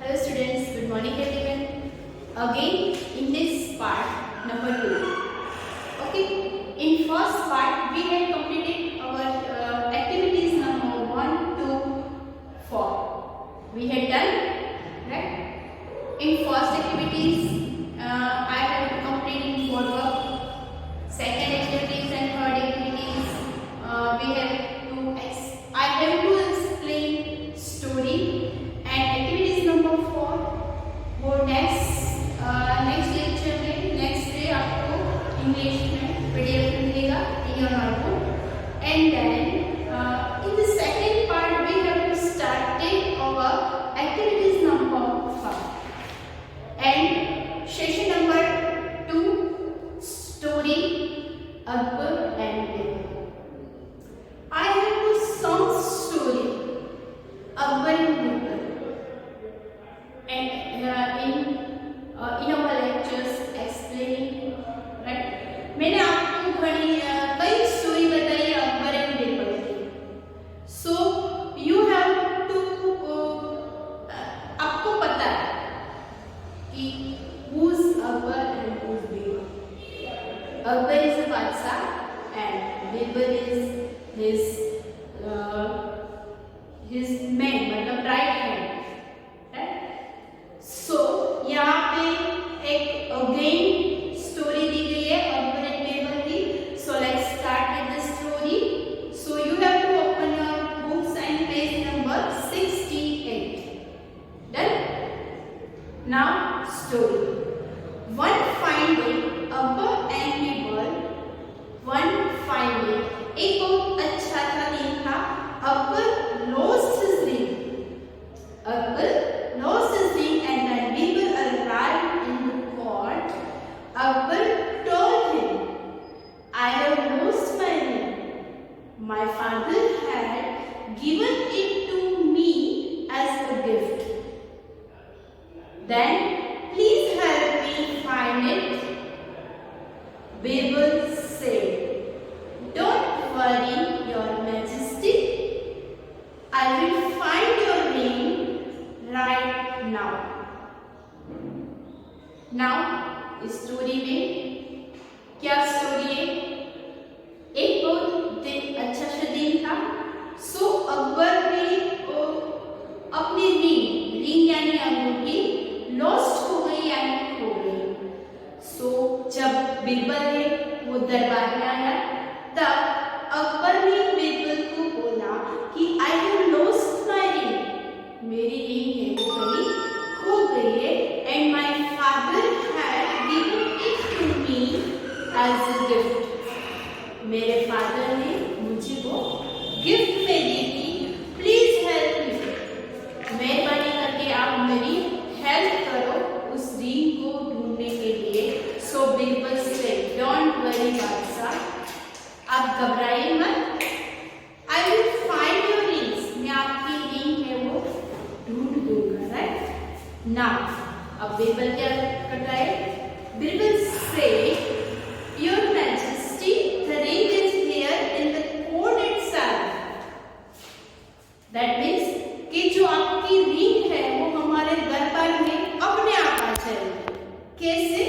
Hello students, good morning everyone. Again in this part number 2. Okay, in first part we had completed our activities number 1 to 4. We had done, right? In first activities I had completed homework. Second activities and third activities I have to explain story. And activities number 4 वो next lecture में next day आपको English में PDF मिलेगा in your notebook. And then in the second part we have to start our activities number 5 and session number 2 story Akbar and Birbal. I have to some story Akbar and Birbal. And in our lectures explaining, right? मैंने आपको कई story बताई Akbar and Birbal की. So you have to आपको पता है कि who's Akbar and who's Birbal. Akbar is a बादशाह and Birbal is his man, मतलब राइट हैंड. सो यहाँ पे एक अगेन स्टोरी दी गई है अकबर एंड बीरबल की. So let's start with the story. So you have to open your books and page number 68. Done. Now story. One fine day Akbar and Birbal. One fine day एक बहुत अच्छा सा दिन था. Akbar lost his ring. Akbar lost his ring and when Birbal arrived in the court, Akbar told him, I have lost my ring. My father had given it to me as a gift. Then please help me find it. Birbal said, don't worry, Your Majesty. I will find your ring right now. Now story में क्या story है? एक बहुत अच्छा सा दिन था. सो अकबर ने अपनी रिंग यानी अंगूठी लॉस्ट हो गई यानी खो गई. सो जब बीरबल ने वो दरबार में आया तब अकबर ने बीरबल को बोला कि I have lost my ring. मेरी रिंग है वो कहीं खो गई है and my father had given it to me as a gift. मेरे फादर ने मुझे वो गिफ्ट में दी थी. Please help me. मेहरबानी करके आप मेरी हेल्प करो उस रिंग को ढूंढने के लिए. सो बीरबल से डोंट वरी बादशाह, आप घबराइए मत. I will find your rings. मैं आपकी रिंग है वो ढूंढ दूंगा. राइट नाउ अब बीरबल क्या करता है? बीरबल से your majesty the ring is here in the court itself. That means कि जो आपकी रिंग है वो हमारे दरबार में अपने आप आ जाएगी. कैसे?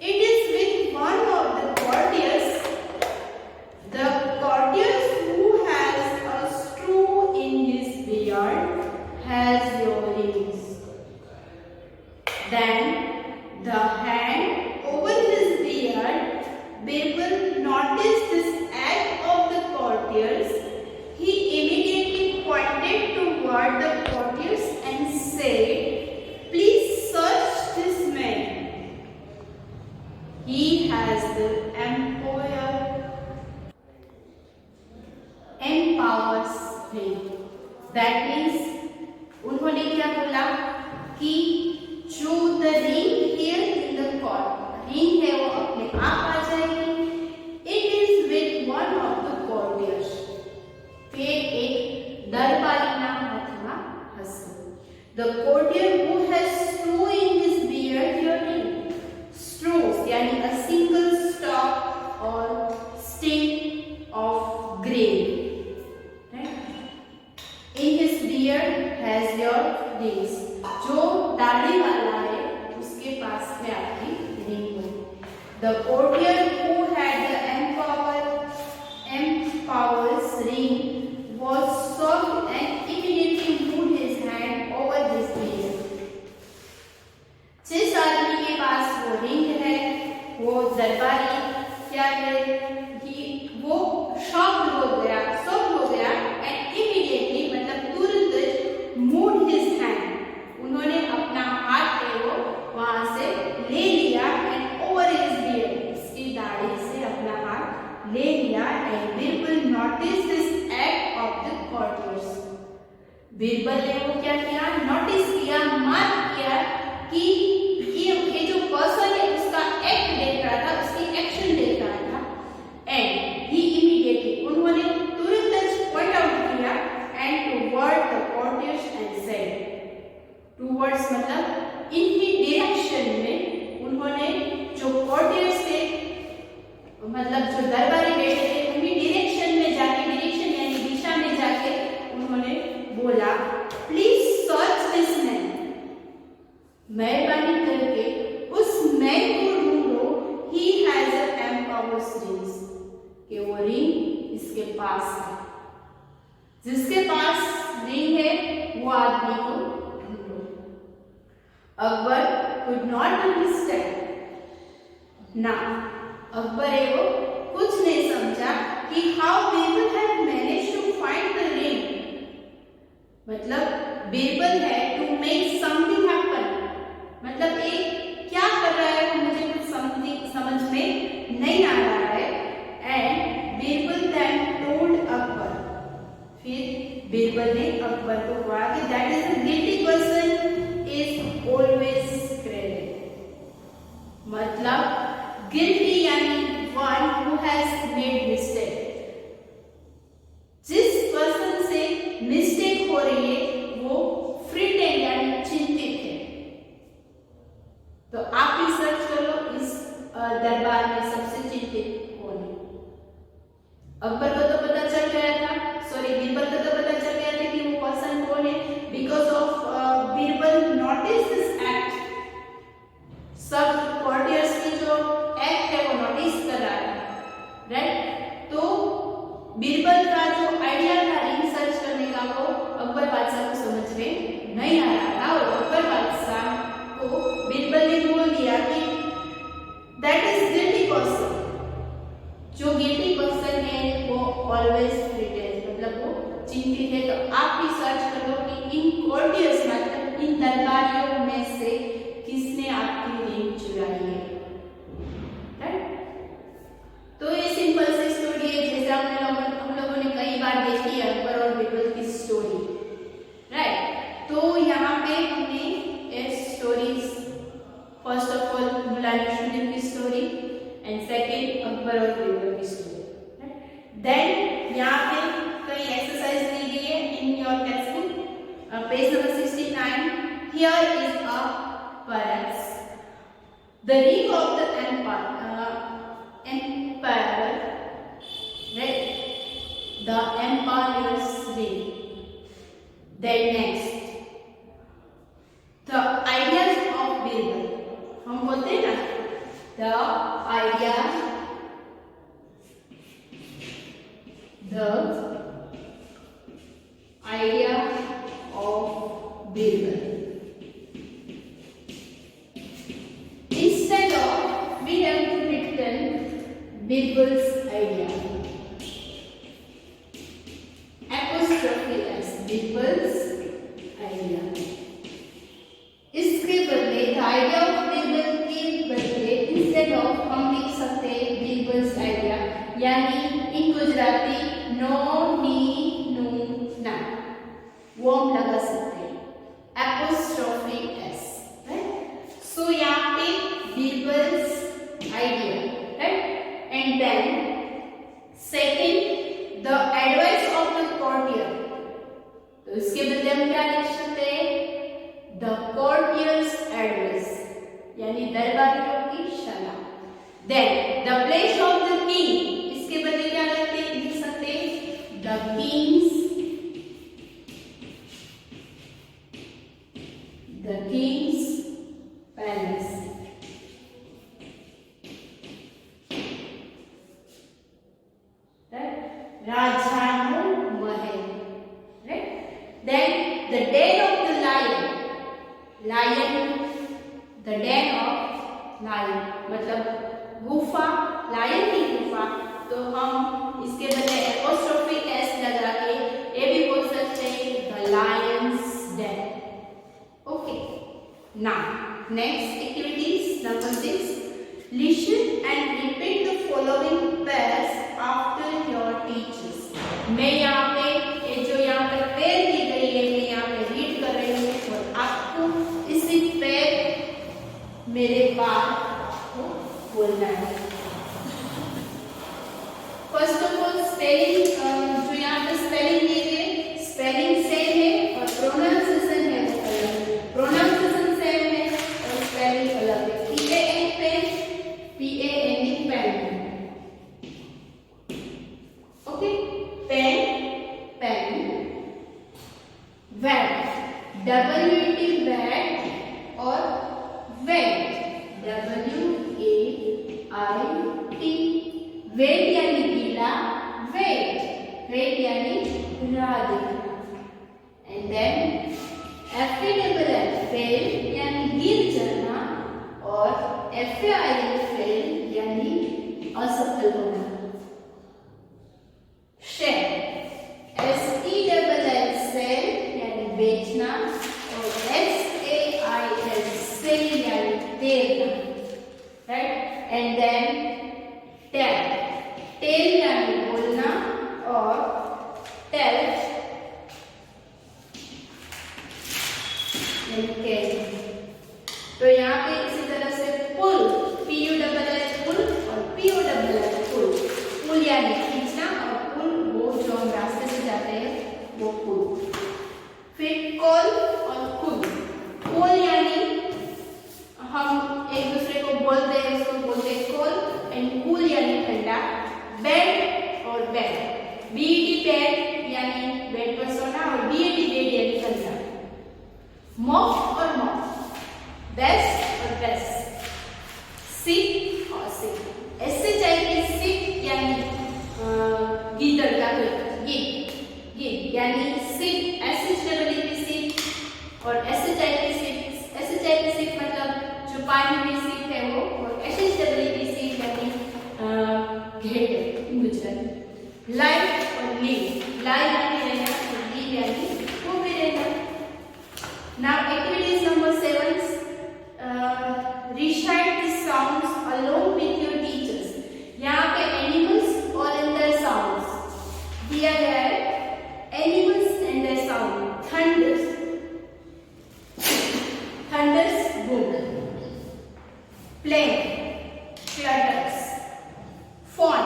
It is with one of the courtiers. The courtier who has a straw in his beard has your rings. Then the hand over his beard, Birbal noticed this act of the courtiers. He immediately pointed toward the courtiers and said, please search this man. He has the empowers him. That means उन्होंने क्या बोला कि जो the ring here in the court, ring है वो अपने आप आ जाएगी. It is with one of the courtiers. फिर एक दरबारी ना हाथमा हसे. The courtier who has straw in his beard your ring. Straws यानी a single stalk or stick of grain. In his beard has your rings. जो दाढ़ी वाला है उसके पास में आपकी रिंग हो। The courtier who had the empowers ring was shocked and immediately moved his hand over his beard। जिस आदमी के पास वो रिंग है, वो दरबारी क्या है कि वो शॉक्ड हो गया एंड इमीडिएटली मतलब तुरंत मूड हिज हैंड, उन्होंने अपना हाथ है वो वहां से ले लिया एंड ओवर हिज बियर्ड, उसकी दाढ़ी से अपना हाथ ले लिया and Birbal notice this act of the courtiers। Birbal ने वो क्या किया, नोटिस किया, मार्क किया कि ये जो पर्सन है उसका एक्ट देख रहा था, उसकी एक्शन देख रहा था एंड ही इमीडिएटली उन्होंने तुरंत पॉइंट आउट किया and toward the courtiers and said, towards मतलब इनकी डायरेक्शन में उन्होंने जो courtiers थे मतलब जो दरबारी बैठे थे उनकी डायरेक्शन में जाके, डायरेक्शन यानी दिशा में जाके उन्होंने बोला, प्लीज सर्च दिस मैन, मेहरबानी करके उस मैन को ढूंढो, he has a empowers rings, कि वो रिंग इसके पास है, जिसके पास रिंग है वो आदमी को ढूंढो। अकबर कुड नॉट अंडरस्टैंड ना, अकबर है वो कुछ नहीं समझा कि how Birbal had managed to find the ring, मतलब बीरबल है टू मेक समथिंग हैपन, मतलब एक क्या कर रहा है वो मुझे कुछ समझ में नहीं आ रहा है। And Birbal then told Akbar, फिर बीरबल ने अकबर को कहा कि that is a guilty person is always credit, मतलब गिल्टी यानी one who has made mistake, जिस पर्सन से मिस्टेक हो रही है वो फ्रीटेंड यानी चिंतित है। तो आप भी सर्च करो इस दरबार में सबसे चिंतित कौन है। अकबर को तो पता चल गया था, सॉरी बीरबल को तो पता चल गया था कि वो पर्सन कौन है, because of Birbal notice this act, सब courtiers की जो एक्ट है वो नोटिस कर रहा है, राइट। तो बीरबल का जो आइडिया था रिंग सर्च करने का वो अकबर बादशाह को समझ में नहीं आ रहा था, और अकबर बादशाह को बीरबल ने बोल दिया कि दैट इज गिल्टी पर्सन, जो गिल्टी पर्सन है वो ऑलवेज प्रिटेंड, मतलब वो चिंतित है। तो आप भी सर्च करो कि इन courtiers मतलब इन दरबारियों में से किसने आपकी रिंग चुराई है, राइट। तो ये सिंपल सी स्टोरी है, जैसे हम लोगों ने कई बार देखी है अकबर और बीरबल की स्टोरी, राइट। तो यहाँ पे हमने स्टोरीज, फर्स्ट ऑफ ऑल मुला नसरुद्दीन की स्टोरी एंड सेकंड अकबर और बीरबल की स्टोरी, देन यहाँ पे कई एक्सरसाइज दी गई है in your text book, page number 69। Here is a paradox, the ring of the empire, right, the empire's ring, then next the ideas of Birbal, हम बोलते हैं ना the idea, of Birbal। Instead of, we have written Birbal's idea, apostrophe s, Birbal's idea। इसके बदले the idea of Birbal के बदले instead of हम लिख सकते हैं Birbal's idea, यानी इन गुजराती नो नी नू ना वो हम लगा सकते हैं apostrophe s, right? So यहाँ पे Birbal's idea, right? And then second the advice of the courtier, तो इसके बदले हम क्या लिख सकते हैं the courtier's advice, यानी दरबारियों की सलाह। Then the place of the king, इसके बदले क्या लिख सकते हैं the king's lion, the den of lion, मतलब गुफा, लायन की गुफा। तो हम इसके बदले एपोस्ट्रोफी एस लगा के ये भी बोल सकते हैं the lions den. Okay, now next activities number 6, listen and repeat the following pairs after your teachers. मैं यहाँ पे ये जो यहाँ पर पेयर दी गई है मैं यहाँ पे रीड कर रही हूँ और आपको इसी पेयर मेरे बाद बोलना है। फर्स्ट ऑफ ऑल स्पेलिंग, जो यहाँ पे स्पेलिंग दिए गए स्पेलिंग सेम है और प्रोनाउंसिएशन है वो अलग, प्रोनाउंसिएशन सेम है और स्पेलिंग अलग है। PAN pan, PAN pan, okay, pan pen, wet, WAT wet और वेट, WAIT, वेट यानी गीला, वेट, वेट यानी रात, एंड देन FALL फेल यानी गिर जाना और FAIL फेल यानी असफल होना। शेयर, SELL सेल यानी बेचना और SAIL सेल यानी तैरना, right. And then tell, tell यानी बोलना और टेल यानी। तो यहाँ पे इसी तरह से पुल, PULL पुल और POLL पुल, पुल यानी खींचना और पुल वो जो हम रास्ते से जाते हैं वो पुल। फिर कॉल और कूल, कॉल यानी हम एक दूसरे को बोलते हैं उसको बोलते हैं कॉल, एंड कूल यानी ठंडा। बेड और बेड, BED बेड यानी बेड पर सोना और BED बेड यानी ठंडा। मॉप और मॉप, बेस्ट और बेस्ट, सिप और सिप। ऐसे चाहिए सिप यानी गीदड़ का गीत, गीत यानी सिप, SHWP सिप और SHIP सिप, SHIP सिप मतलब जो पानी में सिप है वो, और SHWP सिप यानी घेट गुजराती। लाइफ और लीव, लाइव यानी रहना और लीव यानी वो भी रहना। Now activities number 7, recite the sounds along with your teachers। यहाँ पे animals और their sounds दिया गया है। Animals and their sound, thunders, thunders boom, plane, flutters, fawn,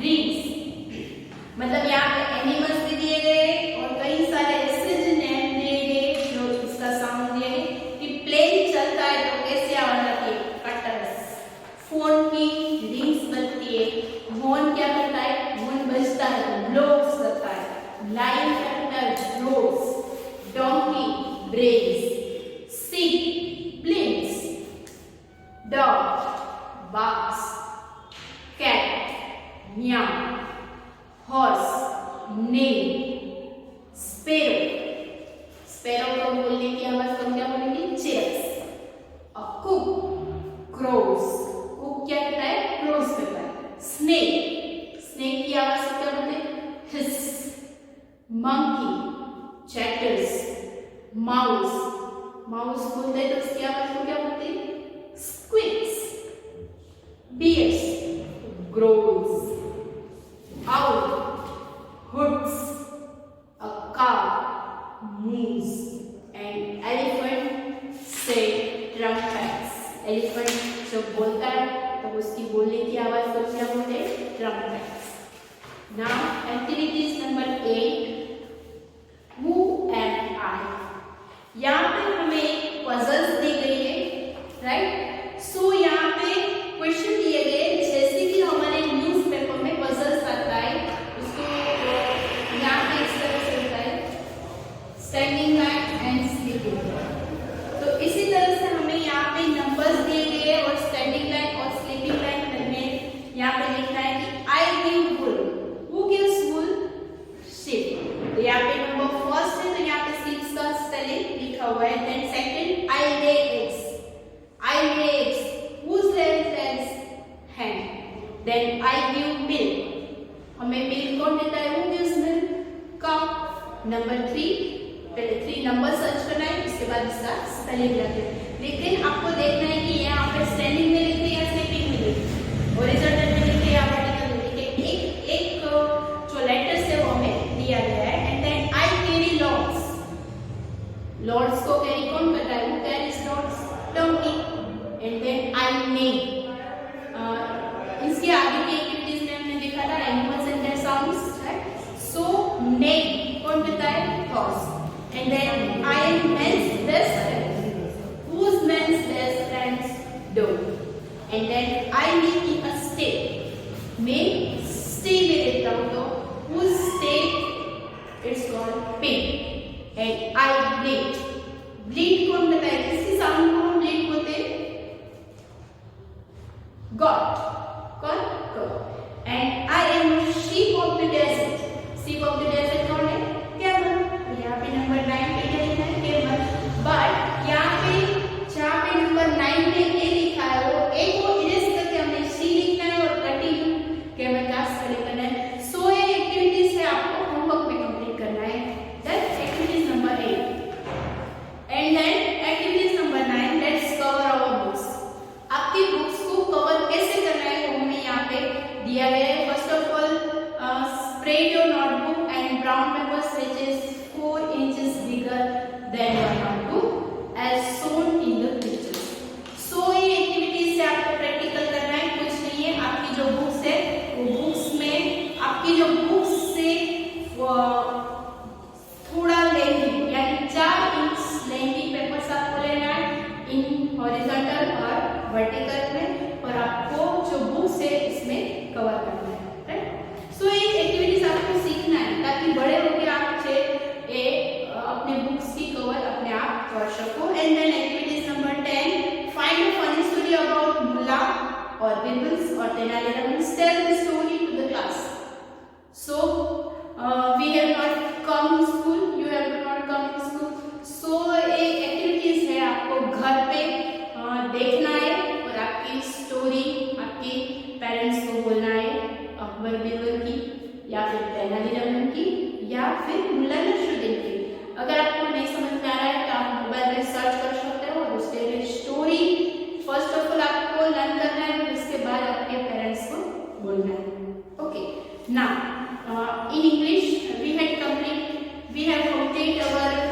rings। मतलब यहाँ पे एनिमल्स भी दिए गए और कई सारे ऐसे नेम दिए गए जो इसका साउंड दिए गए कि प्लेन चलता है तो कैसे आवाज आती है, कटर्स। फोन की रिंग्स बजती है, हॉर्न क्या करता है, हॉर्न बजता है, ब्लोस करता है। लाइन क्या करता है, ब्लोस। डोंकी ब्रेव्स, सी ब्लिंक्स, dog barks, cat meow, horse neighs, sparrow, sparrow को बोलने की आवाज को क्या बोलेंगे, चियर्स। कुक क्रोज, कुक क्या करता है, क्रोज करता है। स्नेक, स्नेक की आवाज को क्या बोलते हैं, hiss. Monkey chatters, mouse, mouse बोलते हैं तो उसकी आवाज को क्या बोलते हैं, squeaks. Bears growls, owl hoots, a cow moves, and elephant say trumpets। elephant जब बोलता है तो उसकी बोलने की आवाज को क्या बोलते हैं, trumpets। Now activities number 8, who am I। यहाँ पे हमें puzzles दी गई है, राइट। सो यहाँ पे क्वेश्चन दिए गए जैसे कि हमारे न्यूज़पेपर में पजल्स आता है, उसको यहाँ पे इस तरह से होता है, standing line and sleeping line. तो इसी तरह से हमें यहाँ पे नंबर्स दिए गए और स्टैंडिंग लाइन और स्लीपिंग लाइन में यहाँ पे लिखना है कि I give wool, who gives wool, sheep. बाद इसका स्पेलिंग लिखते हैं। लेकिन आपको देखना है कि यहाँ पे स्टैंडिंग में लिखे या स्लीपिंग में लिखे, हॉरिजॉन्टल में लिखे या वर्टिकल में लिखे, एक जो लेटर्स है वो हमें दिया गया है। And then I carry loads, loads को कैरी कौन करता है? Who carries loads, donkey. And then I neigh, इसके आगे की एक्टिविटीज में हमने देखा था animals and their sounds, right? So neigh कौन करता है? Horse. And then I am men's best friend, whose men's best friends dog. And then I live in a state, मैं stay में रहता हूँ, तो whose state it's called pig. And I bleed, bleed कौन बताए? किसकी साउंड को हम bleed बोलते हैं? God, कौन? God. And I am a sheep of the desert, sheep of the desert कौन है? Camel. यहाँ पे नंबर 9 पे क्या लिखा है? Camel. But यहाँ पे जहाँ पे नंबर 9 पे ए लिखा है वो ए को इरेज करके हमें सी लिखना है और कंटिन्यू कैमल का स्पेलिंग करना है। सो ये एक्टिविटीज है आपको होमवर्क में कंप्लीट करना है। That's activities number 8। And then activities number 9, let's cover our books. आपकी बुक्स को कवर कैसे करना है वो हमें यहाँ पे दिया गया है। First of all spread your notebook and brown papers which is 4 inches bigger than your notebook as shown in the pictures. So ये एक्टिविटीज से आपको प्रैक्टिकल करना है, कुछ नहीं है। आपकी जो बुक्स है वो बुक्स में आपकी जो बुक्स से थोड़ा लेंथी यानी 4 इंच लेंथी पेपर्स आपको लेना है इन हॉरिजॉन्टल और वर्टिकल में, और आपको जो बुक्स है इसमें कवर करना है, राइट? सो ये एक्टिविटीज आपको सीखना है ताकि बड़े होकर आप अपने बुक्स की कवर अपने आप कर सको। And then activities number 10, find a funny story about Mulla और बिल्स और Tenaliram, tell the story to the class. So we have not come in school, you have not come in school. So ये activities है आपको घर पे देखना है और आपकी स्टोरी आपके पेरेंट्स को बोलना है अकबर बिरबल की या फिर तेनालीराम की या फिर मुल्ला नसरुद्दीन की। अगर आपको नहीं समझ में आ रहा है तो आप मोबाइल में सर्च कर सकते हो और उसके लिए स्टोरी फर्स्ट ऑफ ऑल आपको लर्न करना है, उसके बाद आपके पेरेंट्स को बोलना है। Okay, now in English we have complete, we have complete our